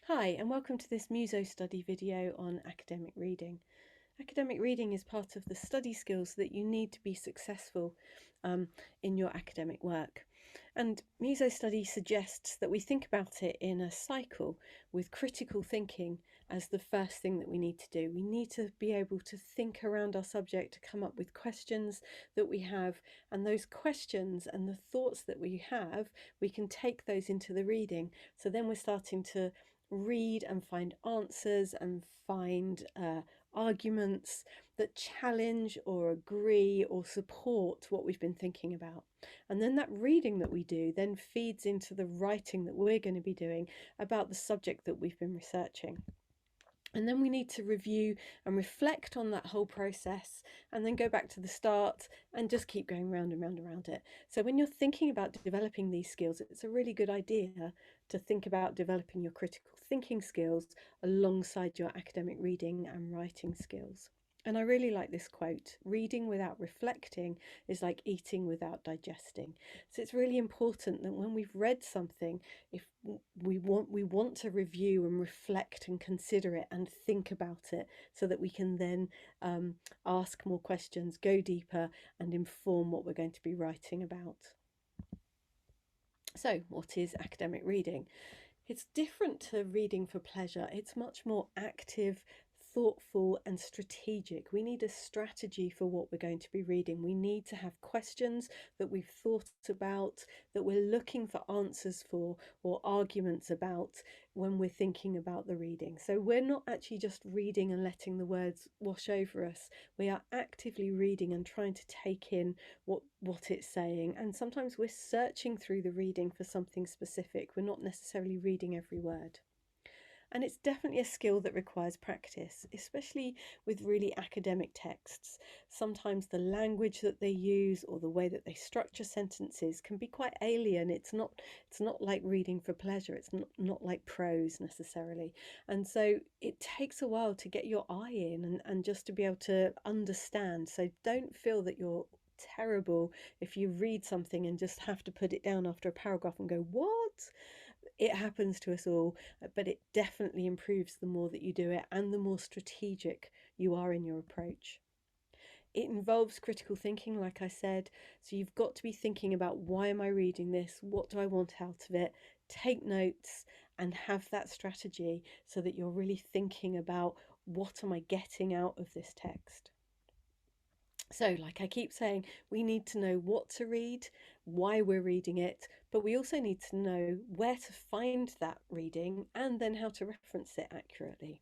Hi, and welcome to this Musostudy video on academic reading. Academic reading is part of the study skills that you need to be successful in your academic work. And Musostudy suggests that we think about it in a cycle, with critical thinking as the first thing that we need to do. We need to be able to think around our subject, to come up with questions that we have, and those questions and the thoughts that we have, we can take those into the reading. So then we're starting to read and find answers and find arguments that challenge or agree or support what we've been thinking about. And then that reading that we do then feeds into the writing that we're going to be doing about the subject that we've been researching. And then we need to review and reflect on that whole process and then go back to the start and just keep going round and round and round it. So when you're thinking about developing these skills, it's a really good idea to think about developing your critical thinking skills alongside your academic reading and writing skills. And I really like this quote: reading without reflecting is like eating without digesting. So it's really important that when we've read something, if we want to review and reflect and consider it and think about it, so that we can then ask more questions, go deeper, and inform what we're going to be writing about. So, what is academic reading? It's different to reading for pleasure. It's much more active, thoughtful, and strategic. We need a strategy for what we're going to be reading. We need to have questions that we've thought about, that we're looking for answers for, or arguments about when we're thinking about the reading. So we're not actually just reading and letting the words wash over us. We are actively reading and trying to take in what it's saying. And sometimes we're searching through the reading for something specific. We're not necessarily reading every word. And it's definitely a skill that requires practice, especially with really academic texts. Sometimes the language that they use or the way that they structure sentences can be quite alien. It's not like reading for pleasure. It's not like prose necessarily. And so it takes a while to get your eye in and just to be able to understand. So don't feel that you're terrible if you read something and just have to put it down after a paragraph and go, what? It happens to us all, but it definitely improves the more that you do it and the more strategic you are in your approach. It involves critical thinking, like I said, so you've got to be thinking about, why am I reading this? What do I want out of it? Take notes and have that strategy so that you're really thinking about, what am I getting out of this text? So, like I keep saying, we need to know what to read, why we're reading it, but we also need to know where to find that reading and then how to reference it accurately.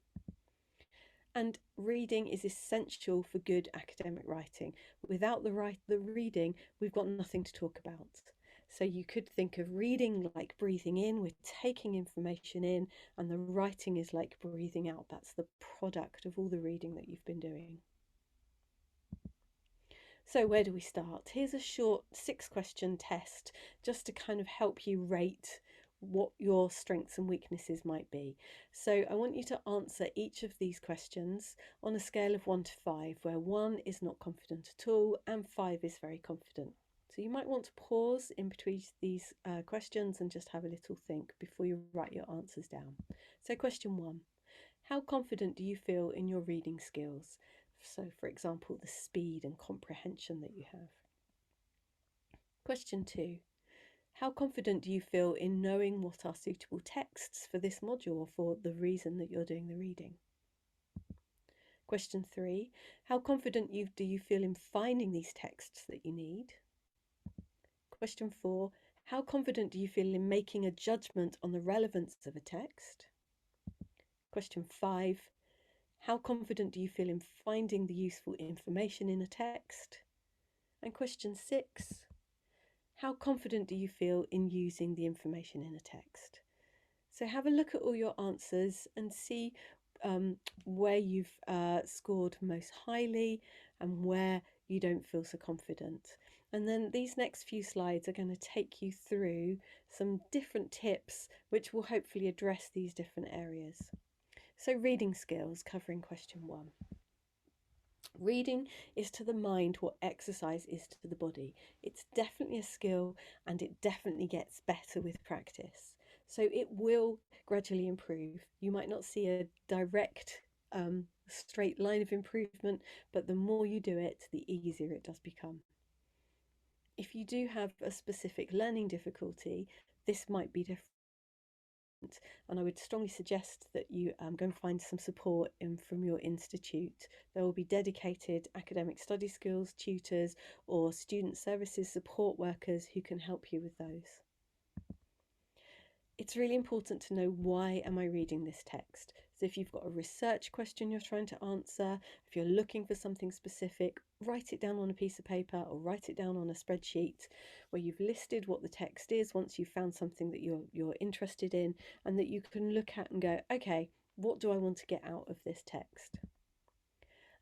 And reading is essential for good academic writing. Without the reading, we've got nothing to talk about. So you could think of reading like breathing in, we're taking information in, and the writing is like breathing out. That's the product of all the reading that you've been doing. So where do we start? Here's a short 6-question test just to kind of help you rate what your strengths and weaknesses might be. So I want you to answer each of these questions on a scale of 1 to 5, where 1 is not confident at all and 5 is very confident. So you might want to pause in between these questions and just have a little think before you write your answers down. So question 1, how confident do you feel in your reading skills? So, for example, the speed and comprehension that you have. Question 2, how confident do you feel in knowing what are suitable texts for this module or for the reason that you're doing the reading? Question 3, how confident do you feel in finding these texts that you need? Question 4, how confident do you feel in making a judgment on the relevance of a text? Question 5, how confident do you feel in finding the useful information in a text? And question 6, how confident do you feel in using the information in a text? So have a look at all your answers and see where you've scored most highly and where you don't feel so confident. And then these next few slides are going to take you through some different tips which will hopefully address these different areas. So reading skills, covering question 1. Reading is to the mind what exercise is to the body. It's definitely a skill and it definitely gets better with practice. So it will gradually improve. You might not see a direct straight line of improvement, but the more you do it, the easier it does become. If you do have a specific learning difficulty, this might be different. And I would strongly suggest that you go and find some support from your institute. There will be dedicated academic study skills tutors or student services support workers who can help you with those. It's really important to know, why am I reading this text? So if you've got a research question you're trying to answer, if you're looking for something specific, write it down on a piece of paper or write it down on a spreadsheet where you've listed what the text is once you've found something that you're interested in, and that you can look at and go, okay, what do I want to get out of this text?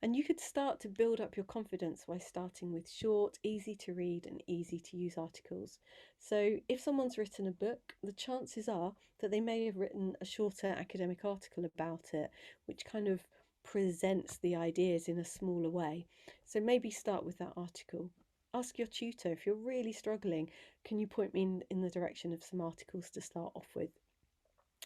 And you could start to build up your confidence by starting with short, easy to read and easy to use articles. So if someone's written a book, the chances are that they may have written a shorter academic article about it, which kind of presents the ideas in a smaller way. So maybe start with that article. Ask your tutor, if you're really struggling, can you point me in the direction of some articles to start off with?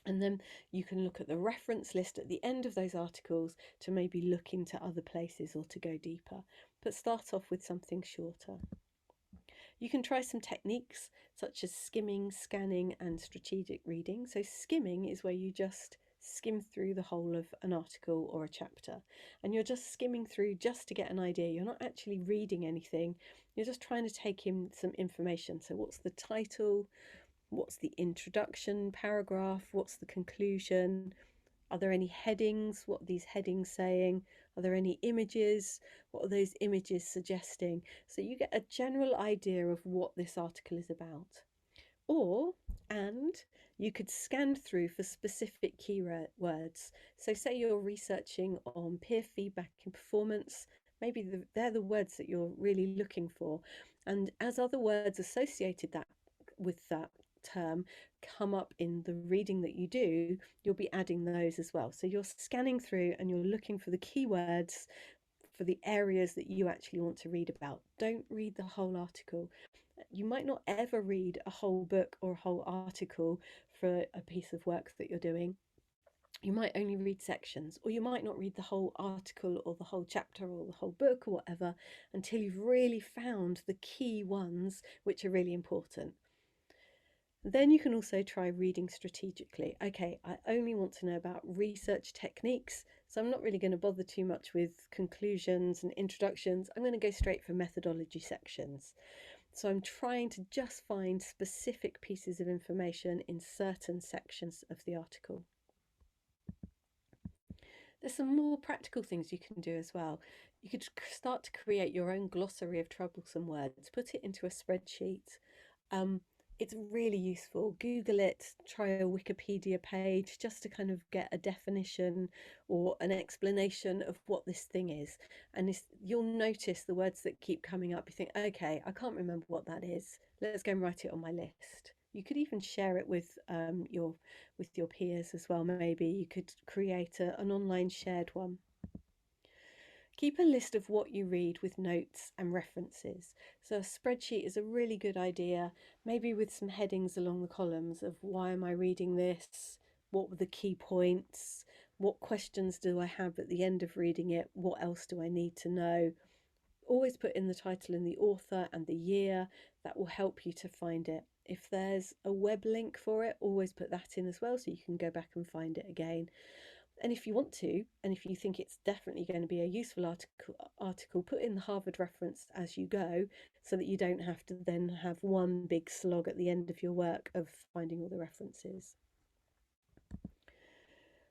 And then you can look at the reference list at the end of those articles to maybe look into other places or to go deeper. But start off with something shorter. You can try some techniques such as skimming, scanning, and strategic reading. So skimming is where you just skim through the whole of an article or a chapter, and you're just skimming through just to get an idea. You're not actually reading anything, you're just trying to take in some information. So what's the title? What's the introduction paragraph? What's the conclusion? Are there any headings? What are these headings saying? Are there any images? What are those images suggesting? So you get a general idea of what this article is about. And you could scan through for specific keywords. So say you're researching on peer feedback in performance, maybe they're the words that you're really looking for. And as other words associated with that term come up in the reading that you do, you'll be adding those as well. So you're scanning through and you're looking for the keywords for the areas that you actually want to read about. Don't read the whole article. You might not ever read a whole book or a whole article for a piece of work that you're doing. You might only read sections, or you might not read the whole article or the whole chapter or the whole book or whatever until you've really found the key ones which are really important. Then you can also try reading strategically. Okay, I only want to know about research techniques, so I'm not really going to bother too much with conclusions and introductions. I'm going to go straight for methodology sections. So I'm trying to just find specific pieces of information in certain sections of the article. There's some more practical things you can do as well. You could start to create your own glossary of troublesome words, put it into a spreadsheet. It's really useful. Google it, try a Wikipedia page just to kind of get a definition or an explanation of what this thing is. And you'll notice the words that keep coming up. You think, okay, I can't remember what that is. Let's go and write it on my list. You could even share it with your peers as well. Maybe you could create an online shared one. Keep a list of what you read with notes and references. So a spreadsheet is a really good idea, maybe with some headings along the columns of why am I reading this, what were the key points, what questions do I have at the end of reading it, what else do I need to know. Always put in the title and the author and the year. That will help you to find it. If there's a web link for it, always put that in as well so you can go back and find it again. And if you want to, and if you think it's definitely going to be a useful article, put in the Harvard reference as you go so that you don't have to then have one big slog at the end of your work of finding all the references.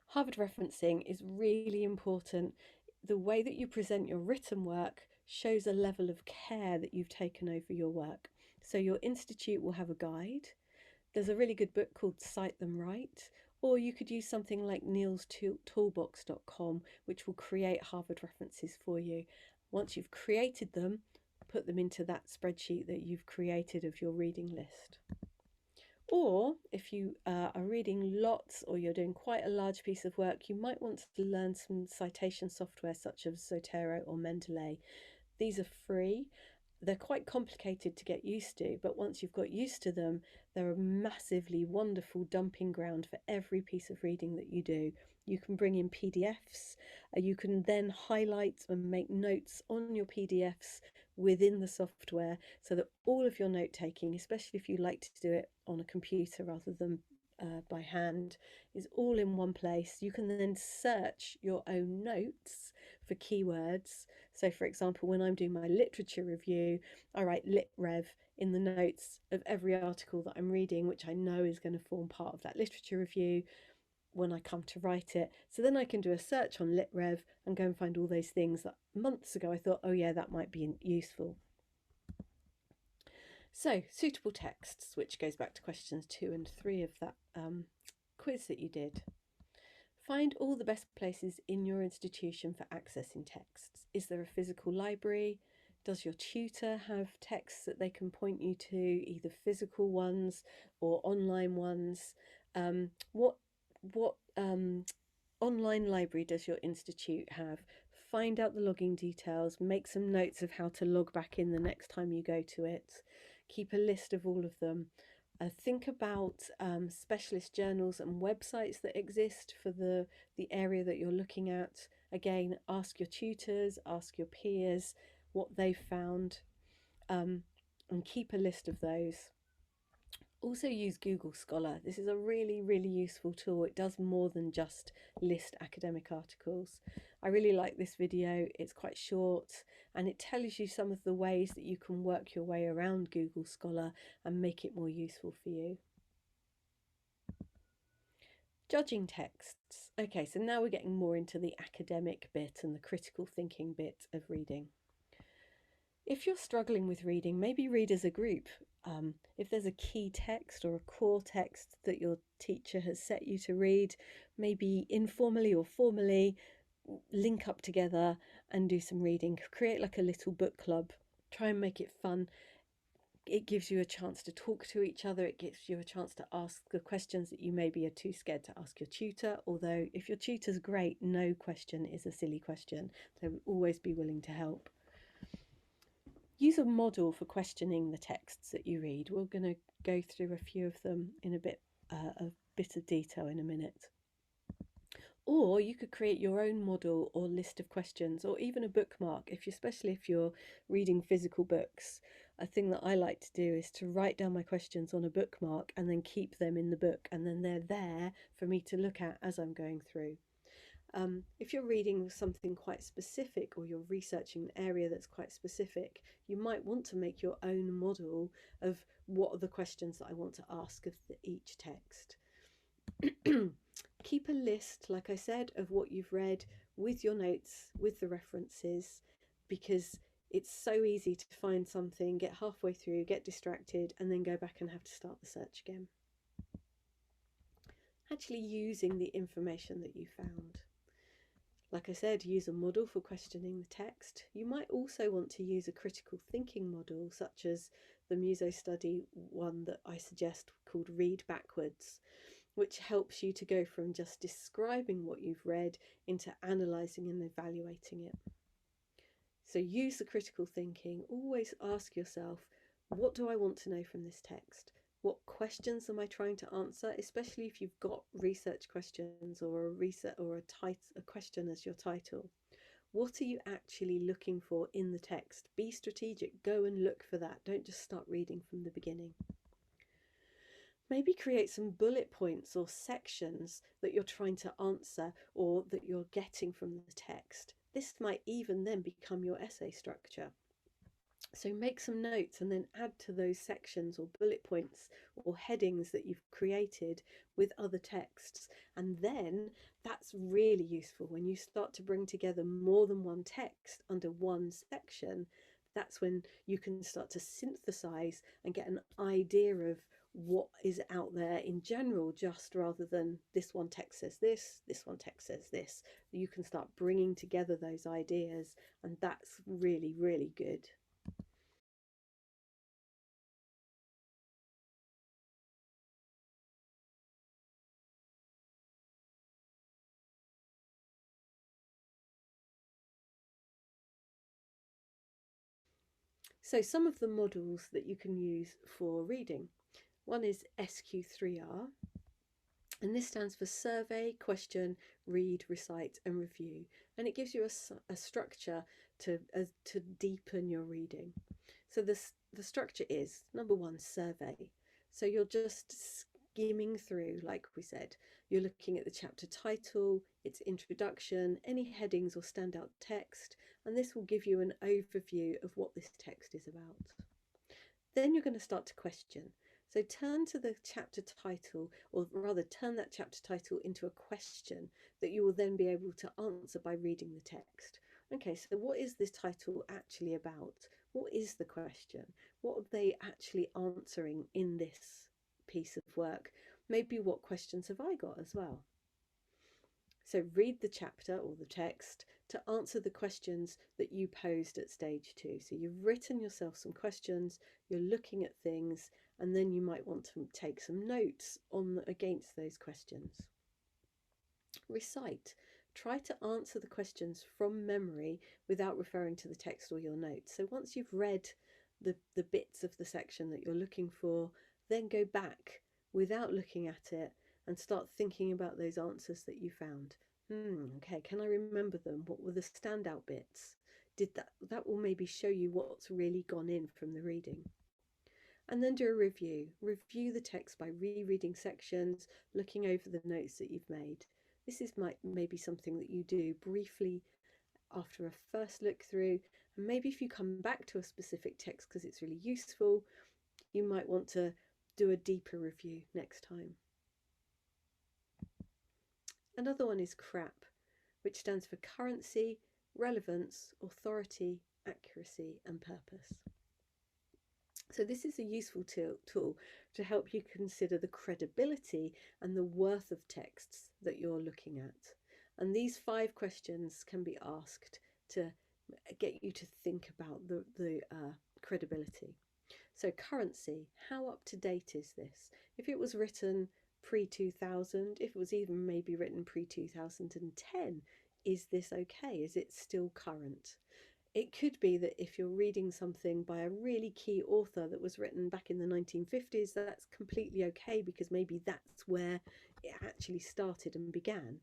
Harvard referencing is really important. The way that you present your written work shows a level of care that you've taken over your work. So your institute will have a guide. There's a really good book called Cite Them Right, or you could use something like neilstoolbox.com, which will create Harvard references for you. Once you've created them, put them into that spreadsheet that you've created of your reading list. Or if you are reading lots or you're doing quite a large piece of work, you might want to learn some citation software such as Zotero or Mendeley. These are free. they're quite complicated to get used to, but once you've got used to them, they're a massively wonderful dumping ground for every piece of reading that you do. You can bring in PDFs, you can then highlight and make notes on your PDFs within the software so that all of your note taking, especially if you like to do it on a computer rather than by hand, is all in one place. You can then search your own notes for keywords. So, for example, when I'm doing my literature review, I write lit rev in the notes of every article that I'm reading, which I know is going to form part of that literature review when I come to write it. So then I can do a search on lit rev and go and find all those things that months ago I thought, oh yeah, that might be useful. So, suitable texts, which goes back to questions 2 and 3 of that quiz that you did. Find all the best places in your institution for accessing texts. Is there a physical library? Does your tutor have texts that they can point you to, either physical ones or online ones? What online library does your institute have? Find out the logging details, make some notes of how to log back in the next time you go to it. Keep a list of all of them. Think about specialist journals and websites that exist for the area that you're looking at. Again, ask your tutors, ask your peers what they've found, and keep a list of those. Also use Google Scholar. This is a really, really useful tool. It does more than just list academic articles. I really like this video. It's quite short and it tells you some of the ways that you can work your way around Google Scholar and make it more useful for you. Judging texts. Okay, so now we're getting more into the academic bit and the critical thinking bit of reading. If you're struggling with reading, maybe read as a group. If there's a key text or a core text that your teacher has set you to read, maybe informally or formally, link up together and do some reading. Create like a little book club. Try and make it fun. It gives you a chance to talk to each other. It gives you a chance to ask the questions that you maybe are too scared to ask your tutor. Although if your tutor's great, no question is a silly question. They will always be willing to help. Use a model for questioning the texts that you read. We're going to go through a few of them in a bit of detail in a minute. Or you could create your own model or list of questions, or even a bookmark, especially if you're reading physical books. A thing that I like to do is to write down my questions on a bookmark and then keep them in the book, and then they're there for me to look at as I'm going through. If you're reading something quite specific or you're researching an area that's quite specific, you might want to make your own model of what are the questions that I want to ask of each text. Keep a list, like I said, of what you've read with your notes, with the references, because it's so easy to find something, get halfway through, get distracted, and then go back and have to start the search again. Actually using the information that you found. Like I said, use a model for questioning the text. You might also want to use a critical thinking model, such as the Musostudy one that I suggest called Read Backwards, which helps you to go from just describing what you've read into analysing and evaluating it. So use the critical thinking. Always ask yourself, what do I want to know from this text? What questions am I trying to answer, especially if you've got research questions or a question as your title? What are you actually looking for in the text? Be strategic. Go and look for that. Don't just start reading from the beginning. Maybe create some bullet points or sections that you're trying to answer or that you're getting from the text. This might even then become your essay structure. So make some notes and then add to those sections or bullet points or headings that you've created with other texts. And then that's really useful when you start to bring together more than one text under one section. That's when you can start to synthesize and get an idea of what is out there in general, just rather than this one text says this one text says this. You can start bringing together those ideas, and that's really, really good. So some of the models that you can use for reading. One is SQ3R, and this stands for survey, question, read, recite and review. And it gives you a structure to deepen your reading. So the structure is, number one, survey. So you're just skimming through, like we said. You're looking at the chapter title, its introduction, any headings or standout text, and this will give you an overview of what this text is about. Then you're going to start to question. So turn to the chapter title, or rather turn that chapter title into a question that you will then be able to answer by reading the text. Okay, so what is this title actually about? What is the question? What are they actually answering in this piece of work? Maybe what questions have I got as well? So read the chapter or the text to answer the questions that you posed at stage 2. So you've written yourself some questions, you're looking at things, and then you might want to take some notes against those questions. Recite. Try to answer the questions from memory without referring to the text or your notes. So once you've read the bits of the section that you're looking for, then go back without looking at it and start thinking about those answers that you found. Okay, can I remember them? What were the standout bits? That will maybe show you what's really gone in from the reading. And then do a review. Review the text by rereading sections, looking over the notes that you've made. This is maybe something that you do briefly after a first look through, and maybe if you come back to a specific text because it's really useful, you might want to do a deeper review next time. Another one is CRAAP, which stands for currency, relevance, authority, accuracy and purpose. So this is a useful tool to help you consider the credibility and the worth of texts that you're looking at. And these 5 questions can be asked to get you to think about the credibility. So currency, how up to date is this? If it was written pre-2000, if it was even maybe written pre-2010, is this okay? Is it still current? It could be that if you're reading something by a really key author that was written back in the 1950s, that's completely okay because maybe that's where it actually started and began.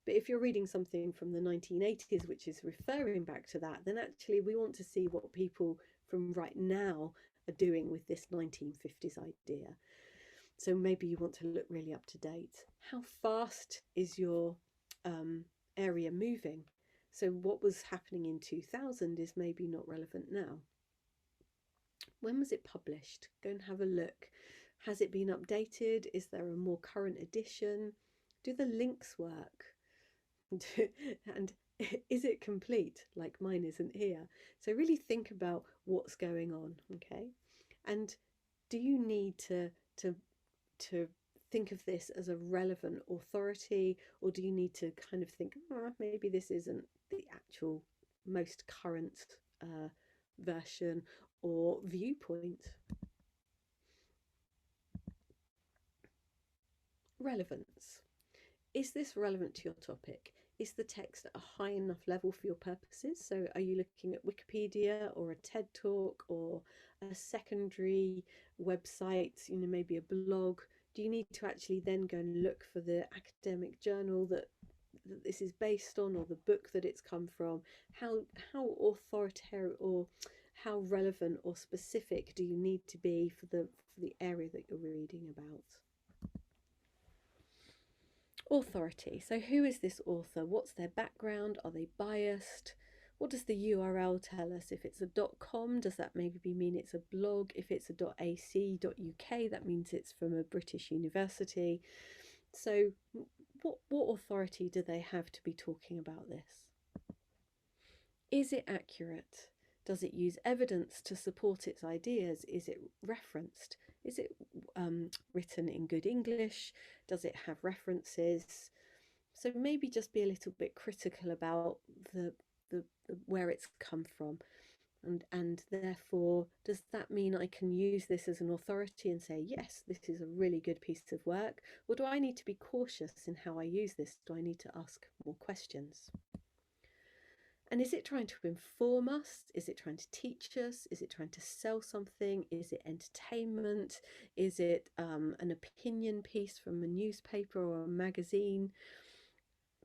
But if you're reading something from the 1980s, which is referring back to that, then actually we want to see what people from right now are doing with this 1950s idea. So maybe you want to look really up to date. How fast is your area moving? So what was happening in 2000 is maybe not relevant now. When was it published? Go and have a look. Has it been updated? Is there a more current edition? Do the links work? And is it complete, like mine isn't here? So really think about what's going on, okay? And do you need to think of this as a relevant authority, or do you need to kind of think, maybe this isn't the actual most current version or viewpoint? Relevance. Is this relevant to your topic? Is the text at a high enough level for your purposes? So are you looking at Wikipedia or a TED Talk or a secondary website, maybe a blog? Do you need to actually then go and look for the academic journal that this is based on, or the book that it's come from? How authoritarian or how relevant or specific do you need to be for the area that you're reading about? Authority. So who is this author? What's their background? Are they biased? What does the URL tell us? If it's a .com, does that maybe mean it's a blog? If it's a .ac.uk, that means it's from a British university. So what authority do they have to be talking about this? Is it accurate? Does it use evidence to support its ideas? Is it referenced? Is it written in good English? Does it have references? So maybe just be a little bit critical about the where it's come from, and therefore does that mean I can use this as an authority and say, yes, this is a really good piece of work, or do I need to be cautious in how I use this? Do I need to ask more questions? And is it trying to inform us? Is it trying to teach us? Is it trying to sell something? Is it entertainment? Is it an opinion piece from a newspaper or a magazine?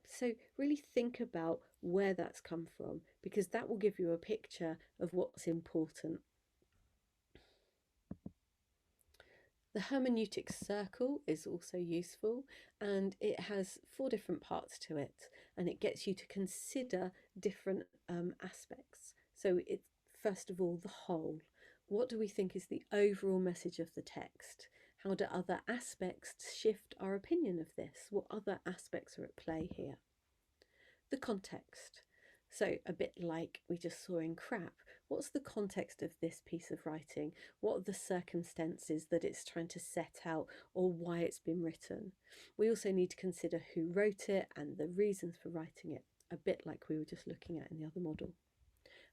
So really think about where that's come from, because that will give you a picture of what's important. The Hermeneutic Circle is also useful, and it has 4 different parts to it, and it gets you to consider different aspects. So it's first of all the whole. What do we think is the overall message of the text? How do other aspects shift our opinion of this? What other aspects are at play here? The context. So a bit like we just saw in CRAAP, what's the context of this piece of writing? What are the circumstances that it's trying to set out, or why it's been written? We also need to consider who wrote it and the reasons for writing it, a bit like we were just looking at in the other model.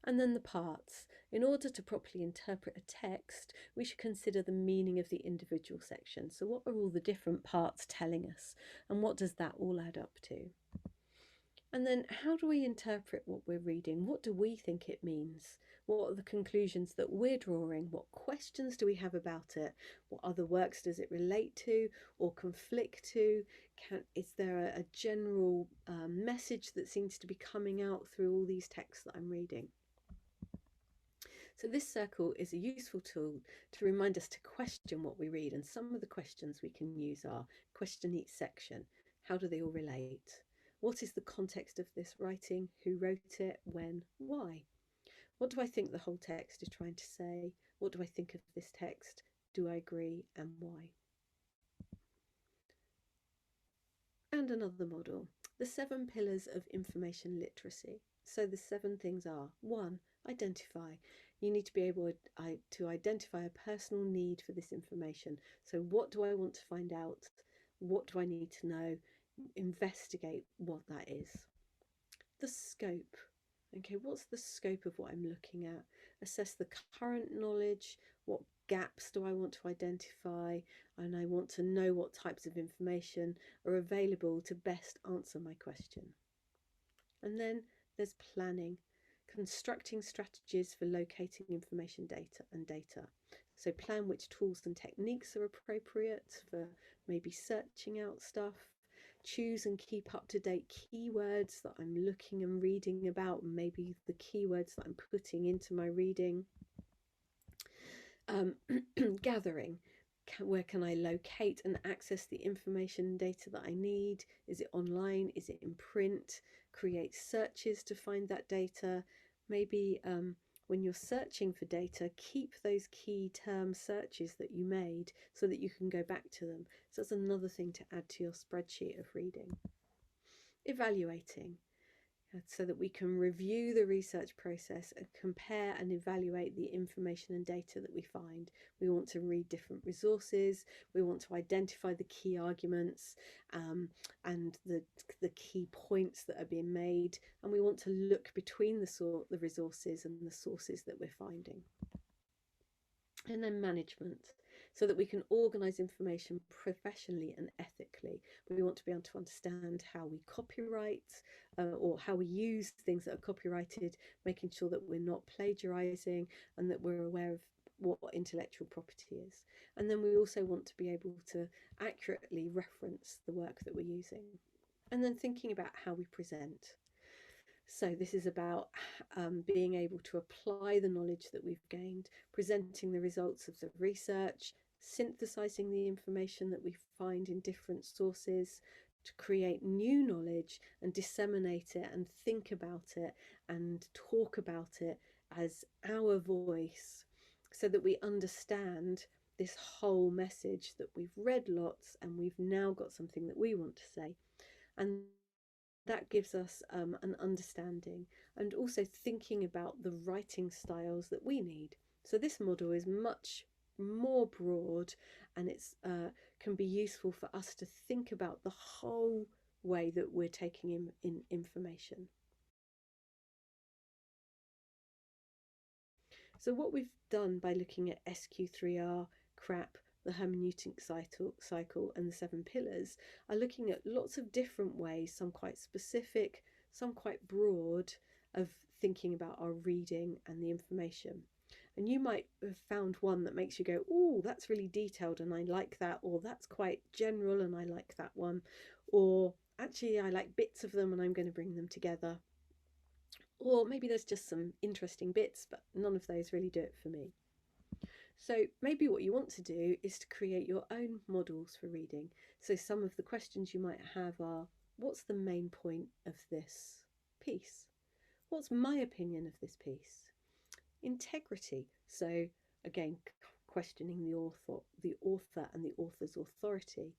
And then the parts. In order to properly interpret a text, we should consider the meaning of the individual sections. So what are all the different parts telling us, and what does that all add up to? And then how do we interpret what we're reading? What do we think it means? What are the conclusions that we're drawing? What questions do we have about it? What other works does it relate to or conflict to? Is there a general message that seems to be coming out through all these texts that I'm reading? So this circle is a useful tool to remind us to question what we read, and some of the questions we can use are: question each section. How do they all relate? What is the context of this writing? Who wrote it? When? Why? What do I think the whole text is trying to say? What do I think of this text? Do I agree, and why? And another model, the 7 pillars of information literacy. So the 7 things are: 1, identify. You need to be able to identify a personal need for this information. So what do I want to find out? What do I need to know? Investigate what that is. The scope. Okay, what's the scope of what I'm looking at? Assess the current knowledge. What gaps do I want to identify? And I want to know what types of information are available to best answer my question. And then there's planning, constructing strategies for locating information data. So plan which tools and techniques are appropriate for maybe searching out stuff. Choose and keep up to date keywords that I'm looking and reading about, maybe the keywords that I'm putting into my reading. Gathering. Where can I locate and access the information and data that I need? Is it online? Is it in print? Create searches to find that data. Maybe when you're searching for data, keep those key term searches that you made so that you can go back to them. So that's another thing to add to your spreadsheet of reading. Evaluating, so that we can review the research process and compare and evaluate the information and data that we find. We want to read different resources, we want to identify the key arguments and the key points that are being made, and we want to look between the resources and the sources that we're finding. And then management, so that we can organise information professionally and ethically. We want to be able to understand how we copyright or how we use things that are copyrighted, making sure that we're not plagiarising and that we're aware of what intellectual property is. And then we also want to be able to accurately reference the work that we're using. And then thinking about how we present. So this is about being able to apply the knowledge that we've gained, presenting the results of the research, synthesizing the information that we find in different sources to create new knowledge and disseminate it and think about it and talk about it as our voice, so that we understand this whole message that we've read lots and we've now got something that we want to say. And that gives us an understanding, and also thinking about the writing styles that we need. So this model is much more broad, and it's can be useful for us to think about the whole way that we're taking in information. So what we've done by looking at SQ3R, CRAAP, the hermeneutic cycle and the 7 pillars are looking at lots of different ways, some quite specific, some quite broad, of thinking about our reading and the information. And you might have found one that makes you go, oh, that's really detailed and I like that, or that's quite general and I like that one, or actually I like bits of them and I'm going to bring them together. Or maybe there's just some interesting bits, but none of those really do it for me. So maybe what you want to do is to create your own models for reading. So some of the questions you might have are, what's the main point of this piece? What's my opinion of this piece? Integrity. So again, questioning the author and the author's authority.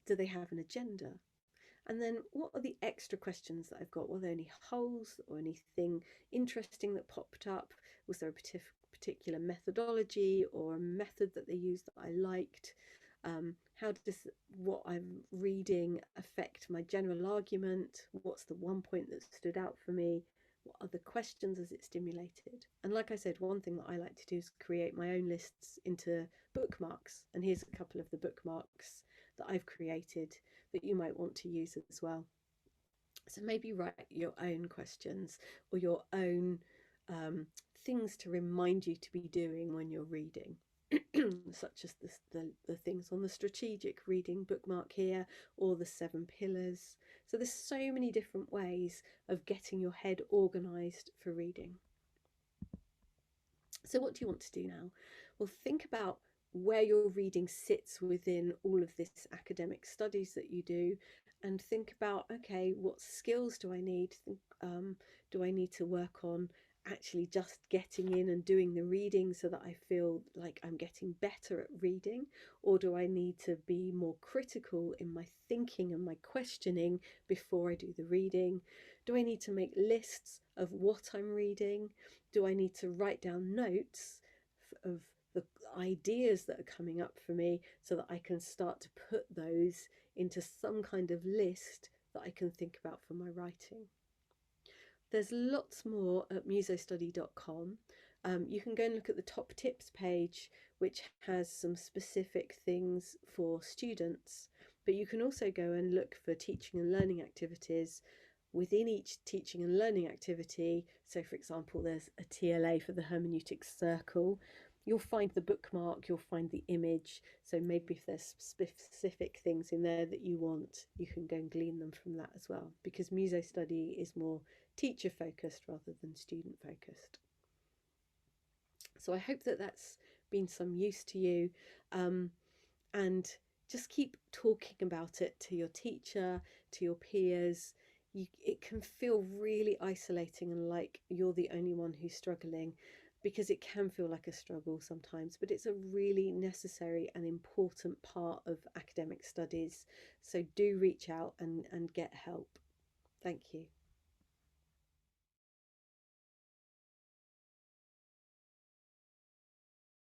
Do they have an agenda? And then what are the extra questions that I've got? Were there any holes or anything interesting that popped up? Was there a particular methodology or a method that they used that I liked? How does what I'm reading affect my general argument? What's the one point that stood out for me? What other questions has it stimulated? And like I said, one thing that I like to do is create my own lists into bookmarks. And here's a couple of the bookmarks that I've created that you might want to use as well. So maybe write your own questions or your own things to remind you to be doing when you're reading. Such as the things on the strategic reading bookmark here, or the 7 pillars. So there's so many different ways of getting your head organised for reading. So what do you want to do now? Well, think about where your reading sits within all of this academic studies that you do, and think about, okay, what skills do I need? Do I need to work on actually just getting in and doing the reading so that I feel like I'm getting better at reading? Or do I need to be more critical in my thinking and my questioning before I do the reading? Do I need to make lists of what I'm reading? Do I need to write down notes of the ideas that are coming up for me so that I can start to put those into some kind of list that I can think about for my writing? There's lots more at musostudy.com. You can go and look at the top tips page, which has some specific things for students, but you can also go and look for teaching and learning activities within each teaching and learning activity. So for example, there's a TLA for the Hermeneutic Circle. You'll find the bookmark, you'll find the image. So maybe if there's specific things in there that you want, you can go and glean them from that as well, because Musostudy is more teacher focused rather than student focused. So I hope that that's been some use to you, and just keep talking about it to your teacher, to your peers. It can feel really isolating and like you're the only one who's struggling, because it can feel like a struggle sometimes, but it's a really necessary and important part of academic studies. So do reach out and get help. Thank you.